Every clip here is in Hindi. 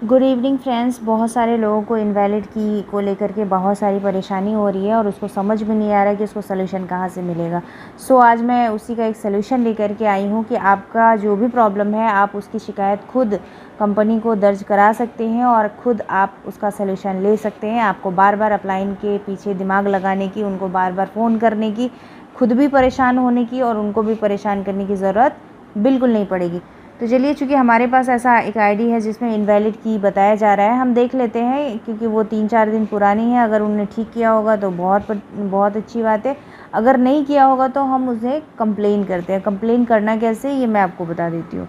Good evening friends. बहुत सारे लोगों को इनवैलिड की को लेकर के बहुत सारी परेशानी हो रही है और उसको समझ में नहीं आ रहा है कि उसको सलूशन कहाँ से मिलेगा। आज मैं उसी का एक सलूशन लेकर के आई हूँ कि आपका जो भी प्रॉब्लम है आप उसकी शिकायत खुद कंपनी को दर्ज करा सकते हैं और ख़ुद आप उसका सलूशन ले सकते हैं। आपको बार बार अपलाइन के पीछे दिमाग लगाने की, उनको बार बार फ़ोन करने की, खुद भी परेशान होने की और उनको भी परेशान करने की ज़रूरत बिल्कुल नहीं पड़ेगी। तो चलिए, चूँकि हमारे पास ऐसा एक आईडी है जिसमें इनवैलिड की बताया जा रहा है, हम देख लेते हैं क्योंकि वो 3-4 दिन पुरानी है। अगर उन्होंने ठीक किया होगा तो बहुत अच्छी बात है, अगर नहीं किया होगा तो हम उसे कंप्लेन करते हैं। कंप्लेन करना कैसे, ये मैं आपको बता देती हूँ।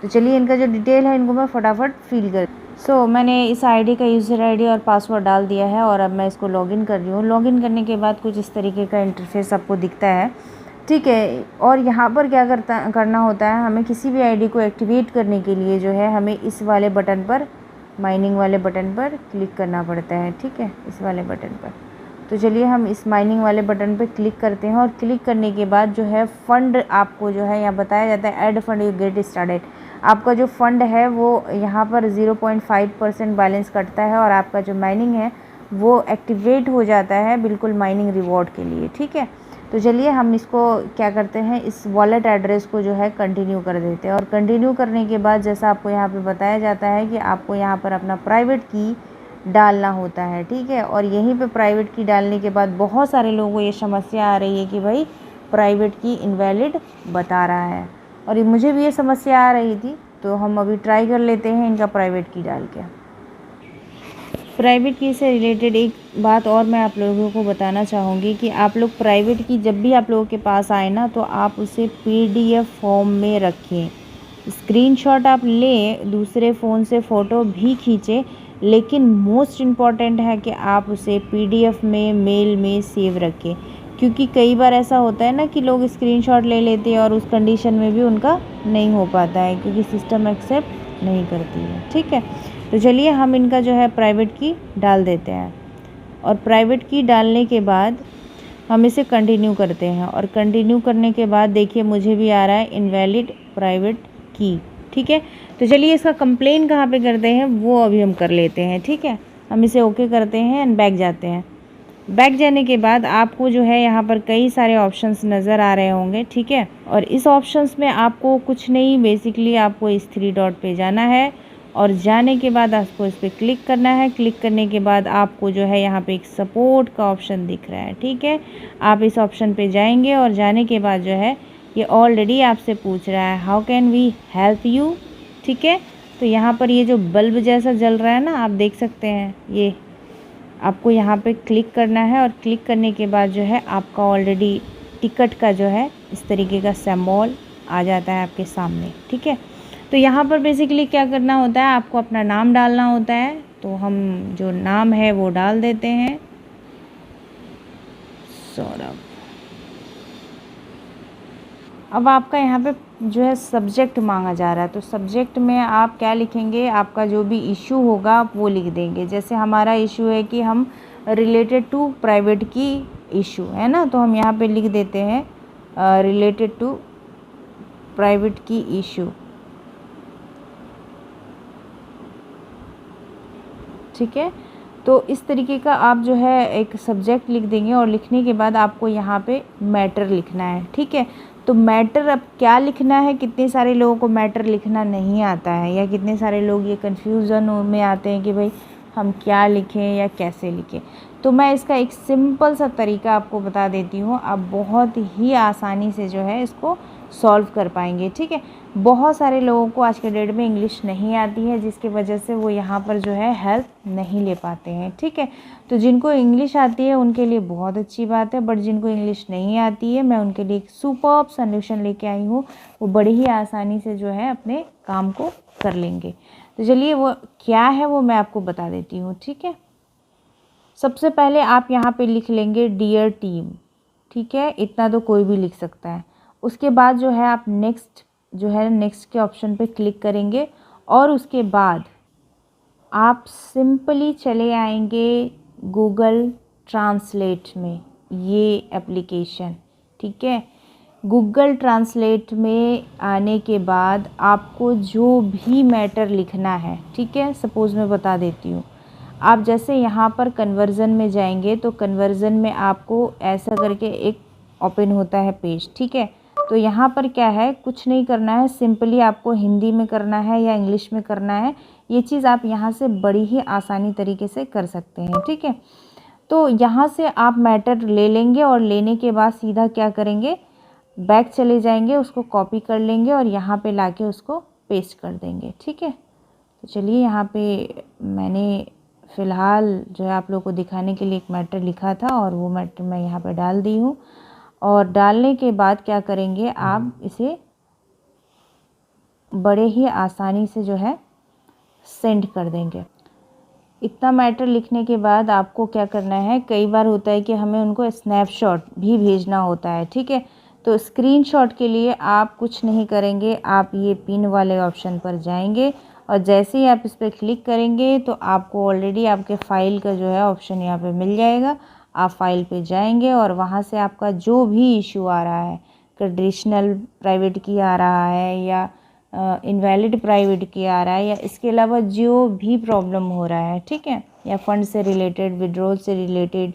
तो चलिए, इनका जो डिटेल है इनको मैं फटाफट फिल कर मैंने इस आईडी का यूज़र आईडी और पासवर्ड डाल दिया है और अब मैं इसको लॉगिन कर रही हूँ। लॉगिन करने के बाद कुछ इस तरीके का इंटरफेस आपको दिखता है, ठीक है। और यहाँ पर क्या करना होता है, हमें किसी भी आईडी को एक्टिवेट करने के लिए जो है हमें इस वाले बटन पर, माइनिंग वाले बटन पर क्लिक करना पड़ता है, ठीक है, इस वाले बटन पर। तो चलिए, हम इस माइनिंग वाले बटन पर क्लिक करते हैं और क्लिक करने के बाद जो है फ़ंड आपको जो है यहाँ बताया जाता है, add fund you get started. आपका जो फ़ंड है वो यहाँ पर 0.5% बैलेंस कटता है और आपका जो माइनिंग है वो एक्टिवेट हो जाता है बिल्कुल माइनिंग रिवॉर्ड के लिए, ठीक है। तो चलिए, हम इसको क्या करते हैं, इस वॉलेट एड्रेस को जो है कंटिन्यू कर देते हैं और कंटिन्यू करने के बाद जैसा आपको यहाँ पे बताया जाता है कि आपको यहाँ पर अपना प्राइवेट की डालना होता है, ठीक है। और यहीं पे प्राइवेट की डालने के बाद बहुत सारे लोगों को ये समस्या आ रही है कि भाई प्राइवेट की इनवैलिड बता रहा है, और मुझे भी ये समस्या आ रही थी। तो हम अभी ट्राई कर लेते हैं इनका प्राइवेट की डाल के। प्राइवेट की से रिलेटेड एक बात और मैं आप लोगों को बताना चाहूँगी कि आप लोग प्राइवेट की जब भी आप लोगों के पास आए ना, तो आप उसे पीडीएफ फॉर्म में रखें। स्क्रीनशॉट आप लें, दूसरे फ़ोन से फ़ोटो भी खींचें, लेकिन मोस्ट इम्पॉर्टेंट है कि आप उसे पीडीएफ में, मेल में सेव रखें। क्योंकि कई बार ऐसा होता है ना कि लोग स्क्रीनशॉट ले लेते हैं और उस कंडीशन में भी उनका नहीं हो पाता है क्योंकि सिस्टम एक्सेप्ट नहीं करती है, ठीक है। तो चलिए, हम इनका जो है प्राइवेट की डाल देते हैं और प्राइवेट की डालने के बाद हम इसे कंटिन्यू करते हैं और कंटिन्यू करने के बाद देखिए मुझे भी आ रहा है इनवैलिड प्राइवेट की, ठीक है। तो चलिए, इसका कंप्लेन कहाँ पे करते हैं वो अभी हम कर लेते हैं, ठीक है। हम इसे ओके करते हैं एंड बैक जाते हैं। बैक जाने के बाद आपको जो है यहाँ पर कई सारे ऑप्शंस नज़र आ रहे होंगे, ठीक है। और इस ऑप्शंस में आपको कुछ नहीं, बेसिकली आपको इस 3 डॉट पे जाना है और जाने के बाद आपको इस पर क्लिक करना है। क्लिक करने के बाद आपको जो है यहाँ पे एक सपोर्ट का ऑप्शन दिख रहा है, ठीक है। आप इस ऑप्शन पे जाएंगे और जाने के बाद जो है ये ऑलरेडी आपसे पूछ रहा है how can we help you, ठीक है। तो यहाँ पर ये जो बल्ब जैसा जल रहा है ना, आप देख सकते हैं, ये आपको यहाँ पे क्लिक करना है और क्लिक करने के बाद जो है आपका ऑलरेडी टिकट का जो है इस तरीके का सिंबल आ जाता है आपके सामने, ठीक है। तो यहाँ पर बेसिकली क्या करना होता है, आपको अपना नाम डालना होता है। तो हम जो नाम है वो डाल देते हैं, सौरभ। अब आपका यहाँ पे जो है सब्जेक्ट मांगा जा रहा है, तो सब्जेक्ट में आप क्या लिखेंगे, आपका जो भी इशू होगा आप वो लिख देंगे। जैसे हमारा इशू है कि हम रिलेटेड टू प्राइवेट की इशू है ना, तो हम यहाँ पे लिख देते हैं रिलेटेड टू प्राइवेट की इशू, ठीक है। तो इस तरीके का आप जो है एक सब्जेक्ट लिख देंगे और लिखने के बाद आपको यहाँ पे मैटर लिखना है, ठीक है। तो मैटर अब क्या लिखना है, कितने सारे लोगों को मैटर लिखना नहीं आता है या कितने सारे लोग ये कन्फ्यूज़न में आते हैं कि भाई हम क्या लिखें या कैसे लिखें। तो मैं इसका एक सिंपल सा तरीका आपको बता देती हूँ, आप बहुत ही आसानी से जो है इसको सॉल्व कर पाएंगे, ठीक है। बहुत सारे लोगों को आज के डेट में इंग्लिश नहीं आती है, जिसकी वजह से वो यहाँ पर जो है हेल्प नहीं ले पाते हैं, ठीक है। तो जिनको इंग्लिश आती है उनके लिए बहुत अच्छी बात है, बट जिनको इंग्लिश नहीं आती है मैं उनके लिए एक सुपर्ब सॉल्यूशन लेके आई हूँ। वो बड़ी ही आसानी से जो है अपने काम को कर लेंगे। तो चलिए, वो क्या है वो मैं आपको बता देती हूँ, ठीक है। सबसे पहले आप यहाँ पे लिख लेंगे डियर टीम, ठीक है, इतना तो कोई भी लिख सकता है। उसके बाद जो है आप नेक्स्ट के ऑप्शन पे क्लिक करेंगे और उसके बाद आप सिंपली चले आएंगे गूगल ट्रांसलेट में, ये एप्लीकेशन, ठीक है। गूगल ट्रांसलेट में आने के बाद आपको जो भी मैटर लिखना है, ठीक है, सपोज़ मैं बता देती हूँ। आप जैसे यहाँ पर कन्वर्ज़न में जाएंगे तो कन्वर्ज़न में आपको ऐसा करके एक ओपन होता है पेज, ठीक है। तो यहाँ पर क्या है, कुछ नहीं करना है, सिंपली आपको हिंदी में करना है या इंग्लिश में करना है। ये चीज़ आप यहाँ से बड़ी ही आसानी तरीके से कर सकते हैं, ठीक है। तो यहाँ से आप मैटर ले लेंगे और लेने के बाद सीधा क्या करेंगे, बैक चले जाएंगे, उसको कॉपी कर लेंगे और यहाँ पे लाके उसको पेस्ट कर देंगे, ठीक है। तो चलिए, यहाँ पे मैंने फ़िलहाल जो है आप लोगों को दिखाने के लिए एक मैटर लिखा था और वो मैटर मैं यहाँ पे डाल दी हूँ। और डालने के बाद क्या करेंगे, आप इसे बड़े ही आसानी से जो है सेंड कर देंगे। इतना मैटर लिखने के बाद आपको क्या करना है, कई बार होता है कि हमें उनको स्नैपशॉट भी भेजना होता है, ठीक है। तो स्क्रीनशॉट के लिए आप कुछ नहीं करेंगे, आप ये पिन वाले ऑप्शन पर जाएंगे और जैसे ही आप इस पर क्लिक करेंगे तो आपको ऑलरेडी आपके फ़ाइल का जो है ऑप्शन यहाँ पे मिल जाएगा। आप फाइल पे जाएंगे और वहाँ से आपका जो भी इशू आ रहा है, कंडीशनल प्राइवेट की आ रहा है या इनवैलिड प्राइवेट की आ रहा है या इसके अलावा जो भी प्रॉब्लम हो रहा है, ठीक है, या फंड से रिलेटेड, विड्रॉल से रिलेटेड,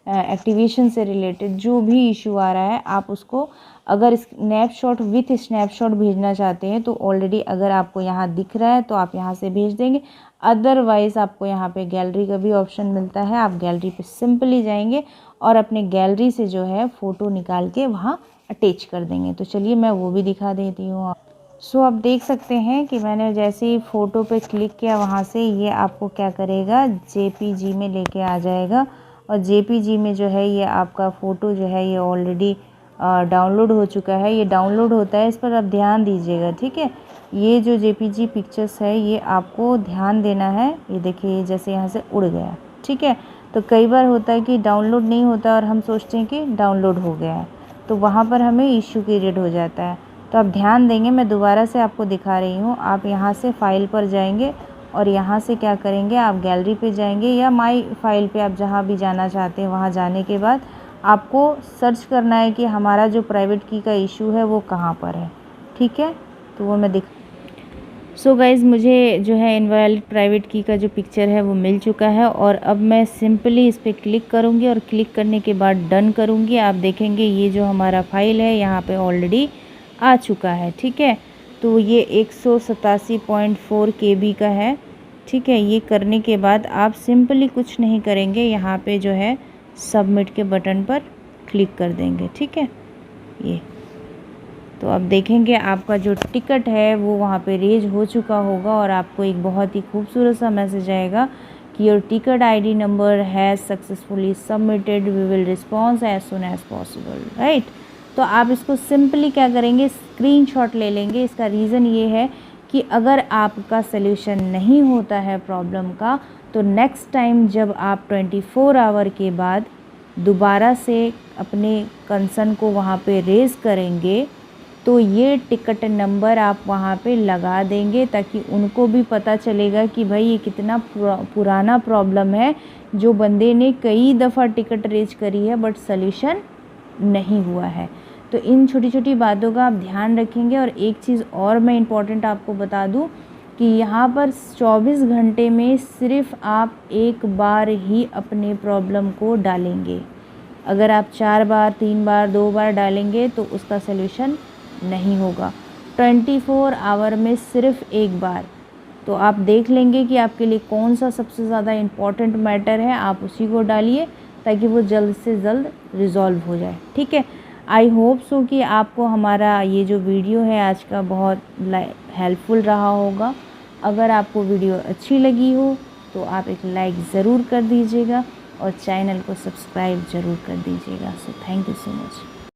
एक्टिवेशन से रिलेटेड जो भी इशू आ रहा है, आप उसको अगर स्नैपशॉट विथ स्नैपशॉट भेजना चाहते हैं तो ऑलरेडी अगर आपको यहाँ दिख रहा है तो आप यहाँ से भेज देंगे। अदरवाइज़ आपको यहाँ पे गैलरी का भी ऑप्शन मिलता है, आप गैलरी पे सिंपली जाएंगे और अपने गैलरी से जो है फ़ोटो निकाल के वहाँ अटैच कर देंगे। तो चलिए मैं वो भी दिखा देती हूँ। सो आप देख सकते हैं कि मैंने जैसे ही फ़ोटो पे क्लिक किया वहाँ से ये आपको क्या करेगा, JPG में लेके आ जाएगा और JPG में जो है ये आपका फ़ोटो जो है ये ऑलरेडी डाउनलोड हो चुका है। ये डाउनलोड होता है, इस पर आप ध्यान दीजिएगा, ठीक है। ये जो JPG पिक्चर्स है ये आपको ध्यान देना है। ये देखिए जैसे यहाँ से उड़ गया, ठीक है। तो कई बार होता है कि डाउनलोड नहीं होता और हम सोचते हैं कि डाउनलोड हो गया है, तो वहाँ पर हमें इशू क्रिएट हो जाता है। तो आप ध्यान देंगे, मैं दोबारा से आपको दिखा रही हूँ। आप यहाँ से फ़ाइल पर जाएंगे और यहाँ से क्या करेंगे, आप गैलरी पे जाएंगे या माई फाइल पे, आप जहाँ भी जाना चाहते हैं वहाँ जाने के बाद आपको सर्च करना है कि हमारा जो प्राइवेट की का इशू है वो कहाँ पर है, ठीक है। तो वो मैं सो गाइज़, मुझे जो है इनवैलिड प्राइवेट की का जो पिक्चर है वो मिल चुका है और अब मैं सिंपली इस पर क्लिक करूँगी और क्लिक करने के बाद डन करूँगी। आप देखेंगे ये जो हमारा फाइल है यहाँ पे ऑलरेडी आ चुका है, ठीक है। तो ये 187.4 KB का है, ठीक है। ये करने के बाद आप सिंपली कुछ नहीं करेंगे, यहाँ पे जो है सबमिट के बटन पर क्लिक कर देंगे, ठीक है। ये तो अब देखेंगे आपका जो टिकट है वो वहाँ पे रेज हो चुका होगा और आपको एक बहुत ही खूबसूरत सा मैसेज आएगा कि your ticket ID number has successfully submitted, we will response as soon as possible, right. तो आप इसको सिंपली क्या करेंगे, स्क्रीनशॉट ले लेंगे। इसका रीज़न ये है कि अगर आपका सल्यूशन नहीं होता है प्रॉब्लम का तो नेक्स्ट टाइम जब आप 24 आवर के बाद दोबारा से अपने कंसर्न को वहाँ पे रेज़ करेंगे तो ये टिकट नंबर आप वहाँ पे लगा देंगे ताकि उनको भी पता चलेगा कि भाई ये कितना पुराना प्रॉब्लम है, जो बंदे ने कई दफ़ा टिकट रेज करी है बट सल्यूशन नहीं हुआ है। तो इन छोटी छोटी बातों का आप ध्यान रखेंगे। और एक चीज़ और मैं इम्पॉर्टेंट आपको बता दूं कि यहाँ पर 24 घंटे में सिर्फ आप एक बार ही अपने प्रॉब्लम को डालेंगे। अगर आप 4 बार, 3 बार, 2 बार डालेंगे तो उसका सल्यूशन नहीं होगा। 24 आवर में सिर्फ एक बार। तो आप देख लेंगे कि आपके लिए कौन सा सबसे ज़्यादा इम्पॉर्टेंट मैटर है, आप उसी को डालिए ताकि वो जल्द से जल्द रिज़ॉल्व हो जाए, ठीक है। आई होप सो कि आपको हमारा ये जो वीडियो है आज का बहुत हेल्पफुल रहा होगा। अगर आपको वीडियो अच्छी लगी हो तो आप एक लाइक ज़रूर कर दीजिएगा और चैनल को सब्सक्राइब ज़रूर कर दीजिएगा। So thank you so much.